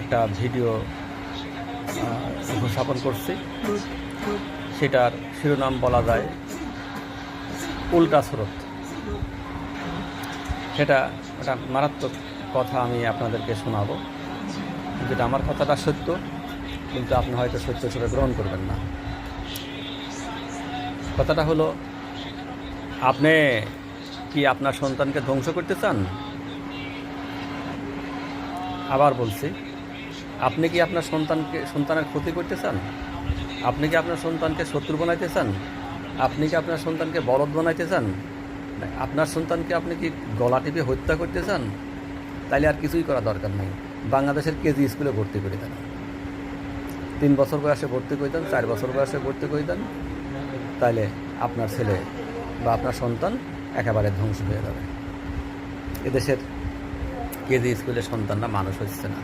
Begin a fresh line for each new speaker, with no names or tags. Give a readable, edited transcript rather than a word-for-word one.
একটা ভিডিও উপস্থাপন করছি, সেটার শিরোনাম বলা যায় উল্টা স্রোত। সেটা একটা মারাত্মক কথা আমি আপনাদেরকে শোনাবো, যেটা আমার কথাটা সত্য, কিন্তু আপনি হয়তো সত্য হিসেবে গ্রহণ করবেন না। কথাটা হলো, আপনি কি আপনার সন্তানকে ধ্বংস করতে চান? আবার বলছি, আপনি কি আপনার সন্তানের ক্ষতি করতে চান? আপনি কি আপনার সন্তানকে শত্রু বানাইতে চান? আপনি কি আপনার সন্তানকে বলদ বানাইতে চান? আপনার সন্তানকে আপনি কি গলা টিপে হত্যা করতে চান? তাইলে আর কিছুই করা দরকার নেই, বাংলাদেশের কেজি স্কুলে ভর্তি করে দেন। 3 বছর বয়সে ভর্তি করে দেন, 4 বছর বয়সে ভর্তি করে দেন, তাইলে আপনার ছেলে বা আপনার সন্তান একেবারে ধ্বংস হয়ে যাবে। এদেশের কেজি স্কুলের সন্তানরা মানুষ হচ্ছে না।